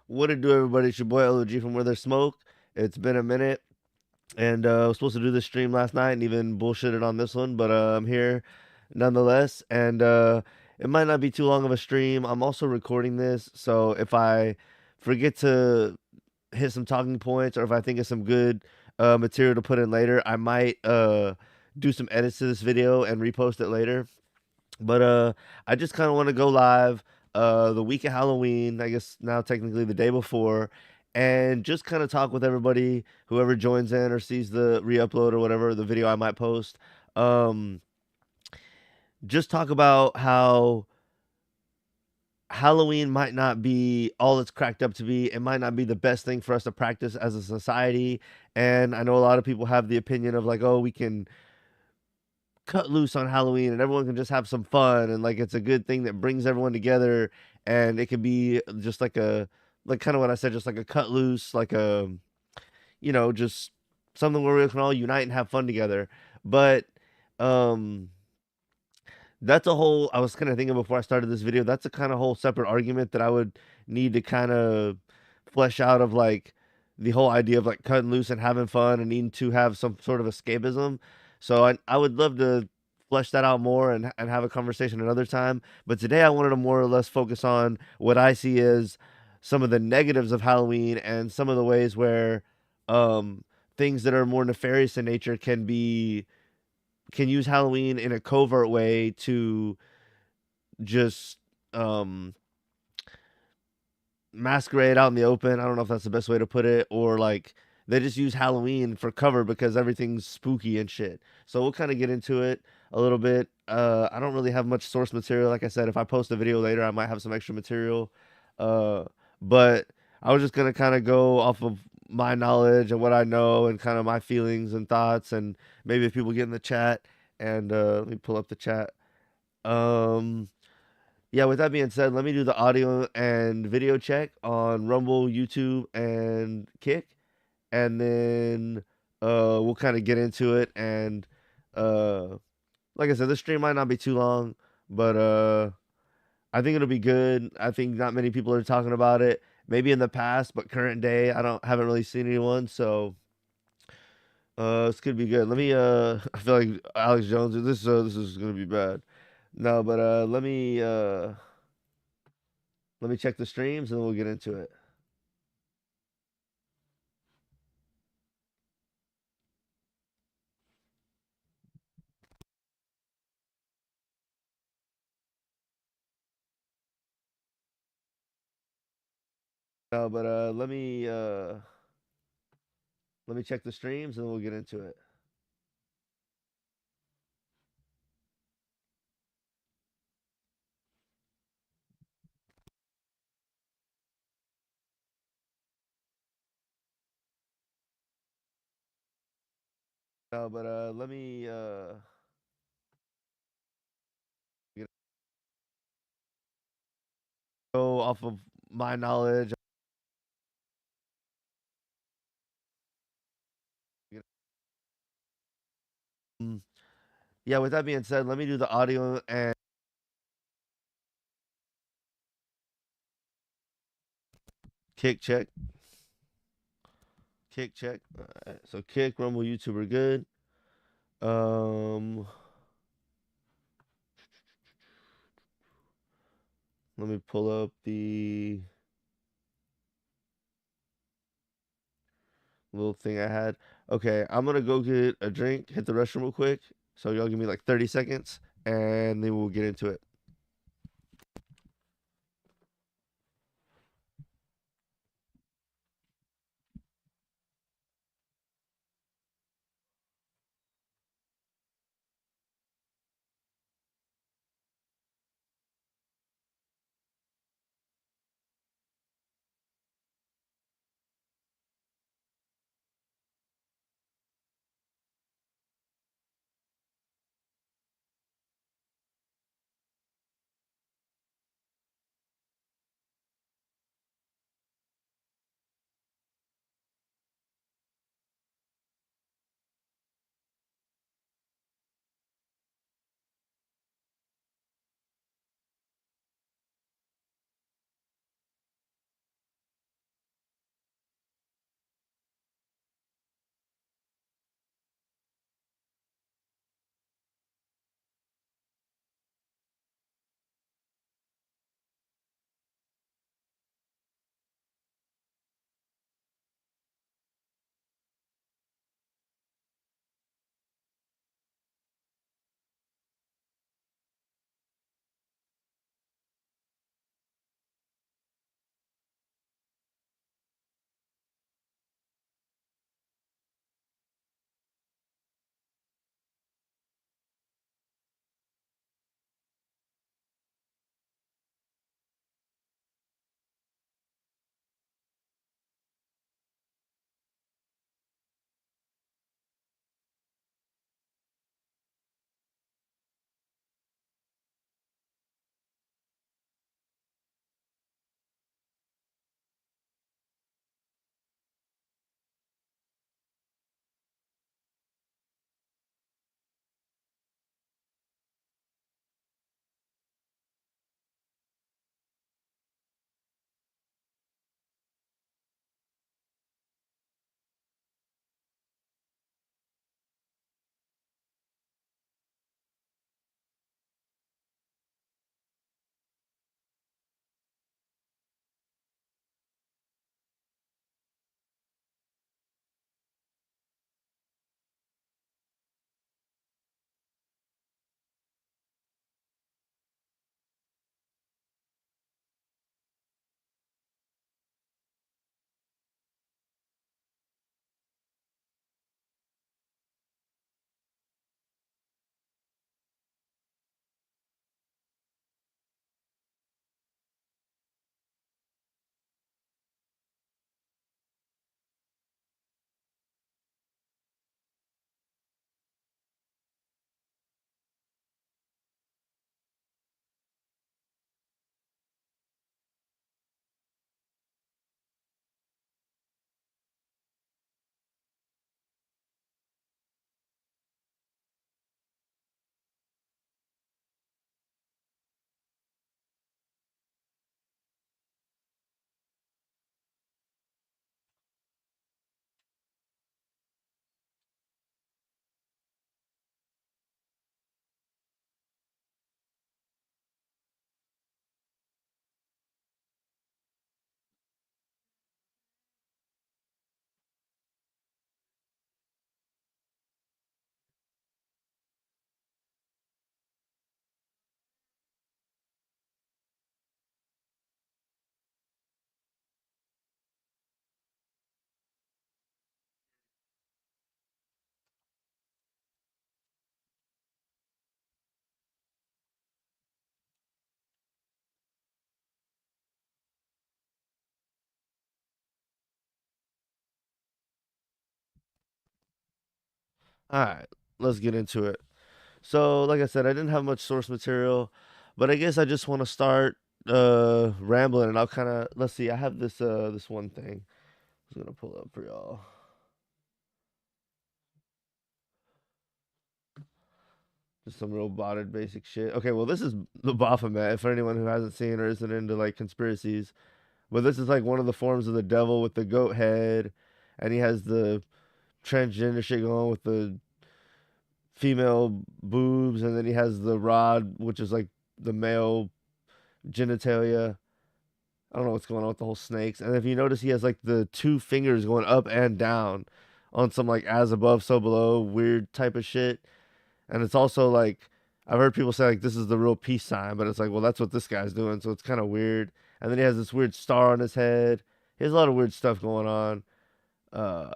What it do, everybody? It's your boy LOG from Where There's Smoke. It's been a minute, and I was supposed to do this stream last night and even bullshitted on this one, but I'm here nonetheless. And it might not be too long of a stream. I'm also recording this, so if I forget to hit some talking points or if I think of some good material to put in later, I might do some edits to this video and repost it later. But I just kind of want to go live the week of Halloween, I guess now technically the day before, and just kind of talk with everybody, whoever joins in or sees the re-upload or whatever, the video I might post. Um, just talk about how Halloween might not be all it's cracked up to be. It might not be the best thing for us to practice as a society. And I know a lot of people have the opinion of like, oh, we can cut loose on Halloween and everyone can just have some fun and like it's a good thing that brings everyone together and it can be just like a like kind of what I said, just like a cut loose, like a just something where we can all unite and have fun together. But um that's a whole I was kind of thinking before I started this video, that's a kind of whole separate argument that I would need to kind of flesh out of like the whole idea of like cutting loose and having fun and needing to have some sort of escapism. So I would love to flesh that out more and have a conversation another time. But today I wanted to more or less focus on what I see as some of the negatives of Halloween and some of the ways where um things that are more nefarious in nature can use Halloween in a covert way to just um masquerade out in the open. I don't know if that's the best way to put it, or like they just use Halloween for cover because everything's spooky and shit. So we'll kind of get into it a little bit. I don't really have much source material. Like I said, if I post a video later, I might have some extra material. Uh, but I was just gonna kind of go off of my knowledge and what I know and kind of my feelings and thoughts, and maybe if people get in the chat and let me pull up the chat. Um, yeah, with that being said, let me do the audio and video check on Rumble, YouTube, and Kick, and then we'll kind of get into it. And uh, like I said, this stream might not be too long, but I think it'll be good. I think not many people are talking about it. Maybe in the past, but current day, I don't haven't really seen anyone, so it's gonna be good. Let me I feel like Alex Jones. This is gonna be bad. No, but let me check the streams and then we'll get into it. No, but let me check the streams and then we'll get into it. No, but get- go off of my knowledge. Um, yeah, with that being said, let me do the audio and kick check. Kick check. Alright, so kick, Rumble, YouTube are good. Um, let me pull up the little thing I had. Okay, I'm gonna go get a drink, hit the restroom real quick. So y'all give me like 30 seconds, and then we'll get into it. All right, let's get into it. So, like I said, I didn't have much source material, but I guess I just want to start rambling, and I'll kind of let's see. I have this one thing I'm gonna pull up for y'all. Just some real botted basic shit. Okay, well this is the Baphomet for anyone who hasn't seen or isn't into like conspiracies. But this is like one of the forms of the devil with the goat head, and he has the transgender shit going with the female boobs, and then he has the rod, which is like the male genitalia. I don't know what's going on with the whole snakes. And if you notice, he has like the two fingers going up and down on some like as above, so below weird type of shit. And it's also like I've heard people say like this is the real peace sign, but it's like well that's what this guy's doing, so it's kind of weird. And then he has this weird star on his head. He has a lot of weird stuff going on. Uh,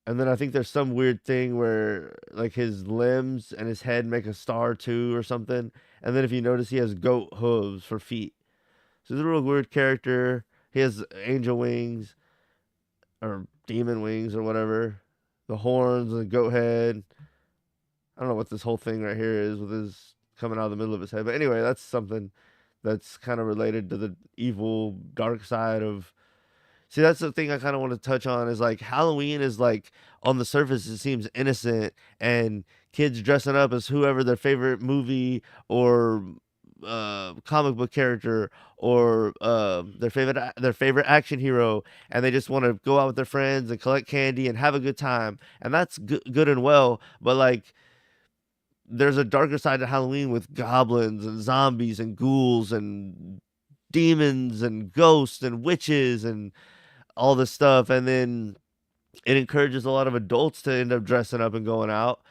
and then I think there's some weird thing where like his limbs and his head make a star too or something. And then if you notice, he has goat hooves for feet. So he's a real weird character. He has angel wings or demon wings or whatever. The horns and the goat head. I don't know what this whole thing right here is with his coming out of the middle of his head. But anyway, that's something that's kind of related to the evil dark side of. See, that's the thing I kind of want to touch on is like Halloween is like on the surface it seems innocent and kids dressing up as whoever their favorite movie or comic book character or their favorite action hero, and they just want to go out with their friends and collect candy and have a good time, and that's good and well. But like, there's a darker side to Halloween with goblins and zombies and ghouls and demons and ghosts and witches and all this stuff, and then it encourages a lot of adults to end up dressing up and going out,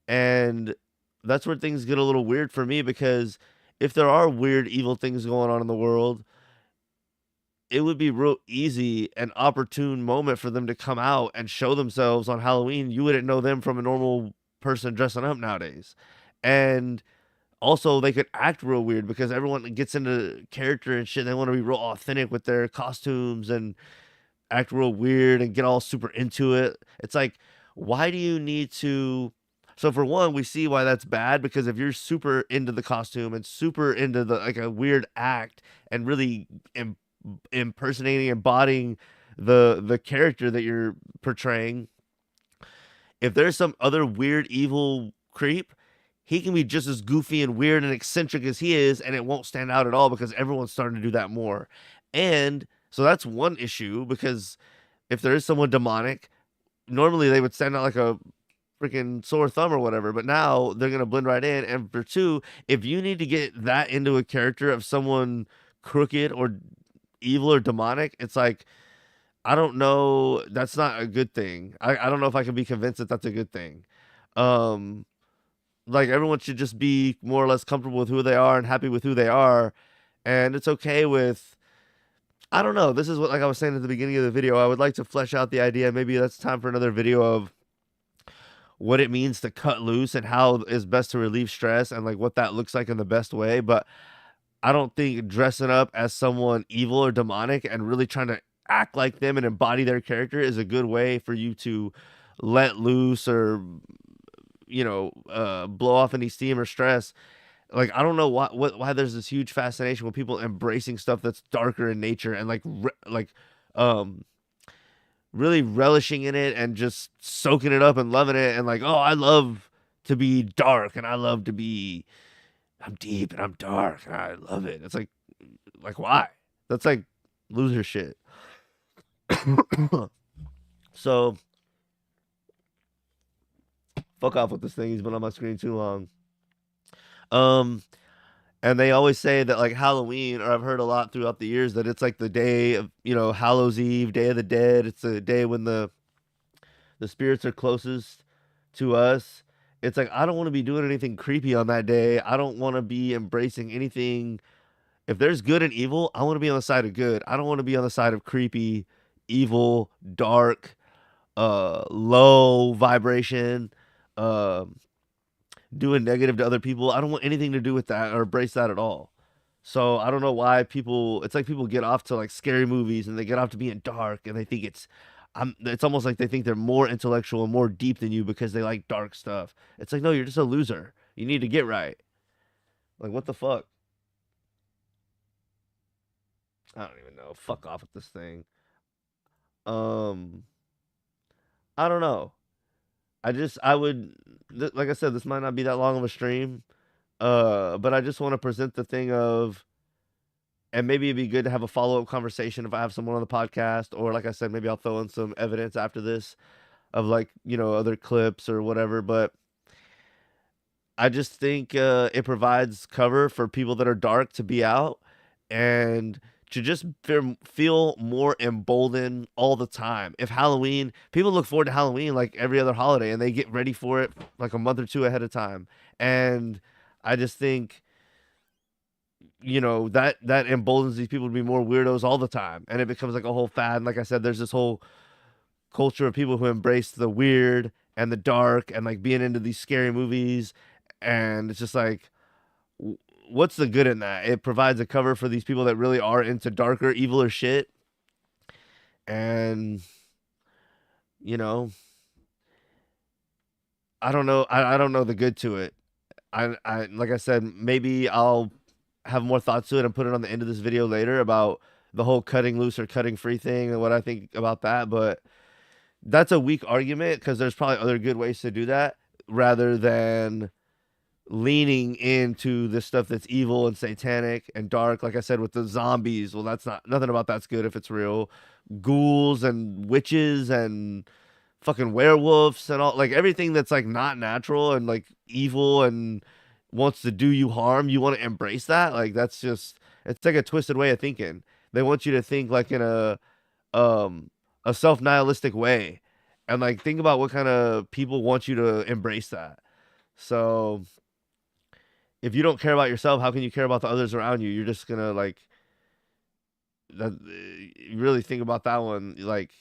and that's where things get a little weird for me because if there are weird evil things going on in the world, it would be real easy an opportune moment for them to come out and show themselves on Halloween. You wouldn't know them from a normal person dressing up nowadays. And also they could act real weird because everyone gets into character and shit. They want to be real authentic with their costumes and act real weird and get all super into it. It's like, why do you need to? So for one, we see why that's bad because if you're super into the costume and super into the like a weird act and really impersonating, embodying the character that you're portraying, if there's some other weird evil creep, he can be just as goofy and weird and eccentric as he is, and it won't stand out at all because everyone's starting to do that more. And so that's one issue because if there is someone demonic, normally they would stand out like a freaking sore thumb or whatever, but now they're gonna blend right in. And for two, if you need to get that into a character of someone crooked or evil or demonic, it's like I don't know. That's not a good thing. I don't know if I can be convinced that that's a good thing. Um, like everyone should just be more or less comfortable with who they are and happy with who they are, and it's okay with. I don't know. This is what, like I was saying at the beginning of the video, I would like to flesh out the idea. Maybe that's time for another video of what it means to cut loose and how is best to relieve stress and like what that looks like in the best way. But I don't think dressing up as someone evil or demonic and really trying to act like them and embody their character is a good way for you to let loose or blow off any steam or stress. Like I don't know why there's this huge fascination with people embracing stuff that's darker in nature and um really relishing in it and just soaking it up and loving it and like, oh, I love to be dark and I love to be I'm deep and I'm dark and I love it. It's like why? That's like loser shit. So fuck off with this thing. He's been on my screen too long. Um and they always say that like Halloween, or I've heard a lot throughout the years that it's like the day of, Hallows Eve, Day of the Dead. It's the day when the spirits are closest to us. It's like I don't want to be doing anything creepy on that day. I don't want to be embracing anything. If there's good and evil, I want to be on the side of good. I don't want to be on the side of creepy, evil, dark, low vibration, um, doing negative to other people. I don't want anything to do with that or embrace that at all. So I don't know why people. It's like people get off to like scary movies and they get off to being dark and they think it's It's almost like they think they're more intellectual and more deep than you because they like dark stuff. It's like, no, you're just a loser. You need to get right. Like, what the fuck? I don't even know. Fuck off with this thing. Um, I don't know. I would, like I said, this might not be that long of a stream. But I just want to present the thing of, and maybe it'd be good to have a follow up conversation if I have someone on the podcast, or like I said, maybe I'll throw in some evidence after this of like other clips or whatever. But I just think it provides cover for people that are dark to be out and to just feel more emboldened all the time. If Halloween, people look forward to Halloween like every other holiday and they get ready for it like a month or two ahead of time. And I just think, that emboldens these people to be more weirdos all the time. And it becomes like a whole fad. And like I said, there's this whole culture of people who embrace the weird and the dark and like being into these scary movies. And it's just like, what's the good in that? It provides a cover for these people that really are into darker, eviler shit. And, you know, I don't know. I don't know the good to it. I like I said, maybe I'll have more thoughts to it and put it on the end of this video later about the whole cutting loose or cutting free thing and what I think about that. But that's a weak argument because there's probably other good ways to do that rather than leaning into this stuff that's evil and satanic and dark. Like I said, with the zombies, well, that's not, nothing about that's good if it's real. Ghouls and witches and fucking werewolves and all, like everything that's like not natural and like evil and wants to do you harm, you want to embrace that. Like that's just, it's like a twisted way of thinking. They want you to think like in um a self-nihilistic way, and like think about what kind of people want you to embrace that. So if you don't care about yourself, how can you care about the others around you? You're just gonna like that. You really think about that one, like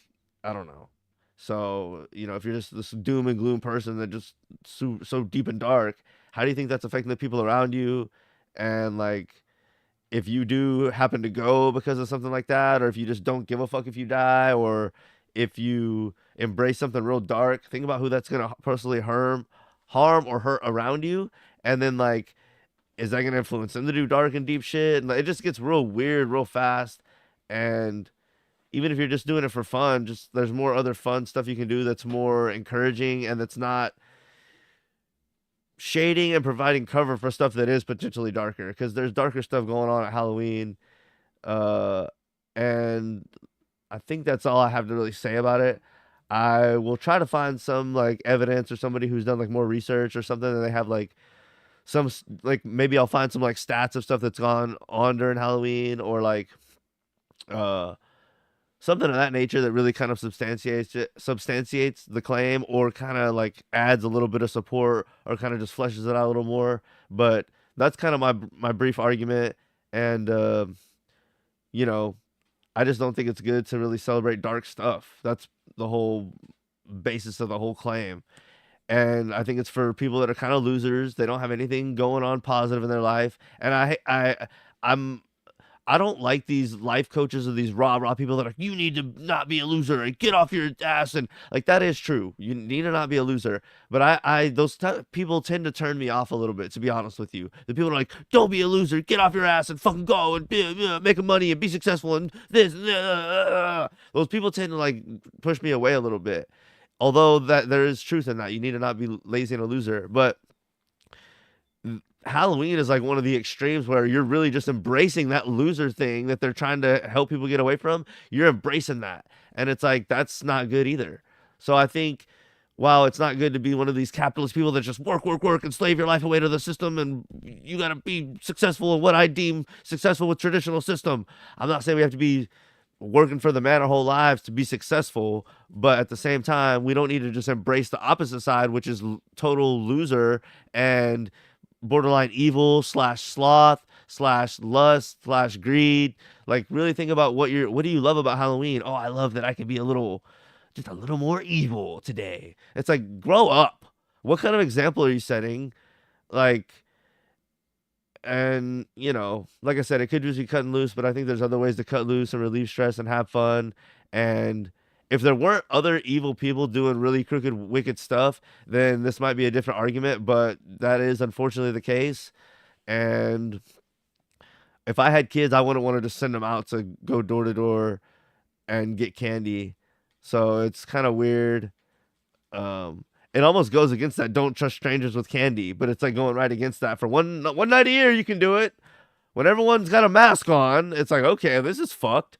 I don't know. So if you're just this doom and gloom person that just so deep and dark, how do you think that's affecting the people around you? And like, if you do happen to go because of something like that, or if you just don't give a fuck if you die, or if you embrace something real dark, think about who that's gonna personally harm or hurt around you, and then like, is that gonna influence them to do dark and deep shit? And like, it just gets real weird real fast. And even if you're just doing it for fun, just there's more other fun stuff you can do that's more encouraging and that's not shading and providing cover for stuff that is potentially darker, because there's darker stuff going on at Halloween. uh and I think that's all I have to really say about it. I will try to find some like evidence or somebody who's done like more research or something, and they have like like maybe I'll find some like stats of stuff that's gone on during Halloween, or like uh something of that nature that really kind of substantiates the claim, or kind of like adds a little bit of support, or kind of just fleshes it out a little more. But that's kind of my brief argument. And you know I just don't think it's good to really celebrate dark stuff. That's the whole basis of the whole claim. And I think it's for people that are kind of losers. They don't have anything going on positive in their life. And I'm I don't like these life coaches or these rah people that are, you need to not be a loser and get off your ass. And like, that is true. You need to not be a loser. But those people tend to turn me off a little bit, to be honest with you. The people are like, don't be a loser, get off your ass and fucking go and make money and be successful and this. Those people tend to like push me away a little bit. Although that there is truth in that. You need to not be lazy and a loser. But Halloween is like one of the extremes where you're really just embracing that loser thing that they're trying to help people get away from. You're embracing that. And it's like, that's not good either. So I think, while it's not good to be one of these capitalist people that just work, and slave your life away to the system, and you got to be successful in what I deem successful with traditional system. I'm not saying we have to be working for the man our whole lives to be successful, but at the same time, we don't need to just embrace the opposite side, which is total loser and borderline evil / sloth / lust / greed. Like, really think about what do you love about Halloween? Oh, I love that I can be just a little more evil today. It's like, grow up. What kind of example are you setting? Like, and like I said, it could just be cutting loose, but I think there's other ways to cut loose and relieve stress and have fun. And if there weren't other evil people doing really crooked, wicked stuff, then this might be a different argument, but that is unfortunately the case. And if I had kids, I wouldn't want to just send them out to go door to door and get candy. So it's kind of weird. It almost goes against that don't trust strangers with candy, but it's like going right against that. For one night a year, you can do it. When everyone's got a mask on, it's like, okay, this is fucked.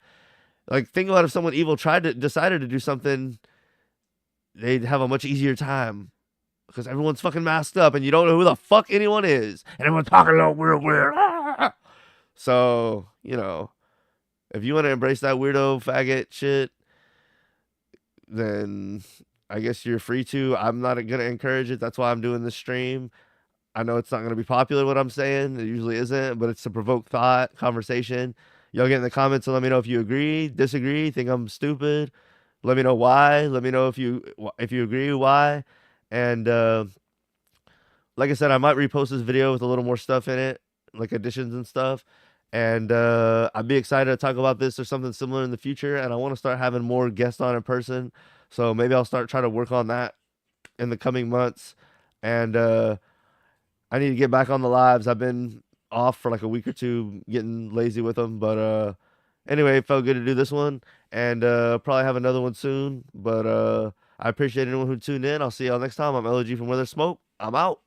Like, think about if someone evil decided to do something, they'd have a much easier time because everyone's fucking masked up and you don't know who the fuck anyone is, and everyone's talking a little weird. So, if you want to embrace that weirdo faggot shit, then I guess you're free to. I'm not gonna encourage it. That's why I'm doing this stream. I know it's not gonna be popular what I'm saying. It usually isn't, but it's to provoke thought, conversation. Y'all get in the comments and let me know if you agree, disagree, think I'm stupid. Let me know why. Let me know if you agree, why. And like I said, I might repost this video with a little more stuff in it, like additions and stuff. And I'd be excited to talk about this or something similar in the future. And I want to start having more guests on in person. So maybe I'll start trying to work on that in the coming months. And I need to get back on the lives. I've been off for like a week or two, getting lazy with them. But anyway, it felt good to do this one. And probably have another one soon. But I appreciate anyone who tuned in. I'll see y'all next time. I'm LG from Where There's Smoke. I'm out.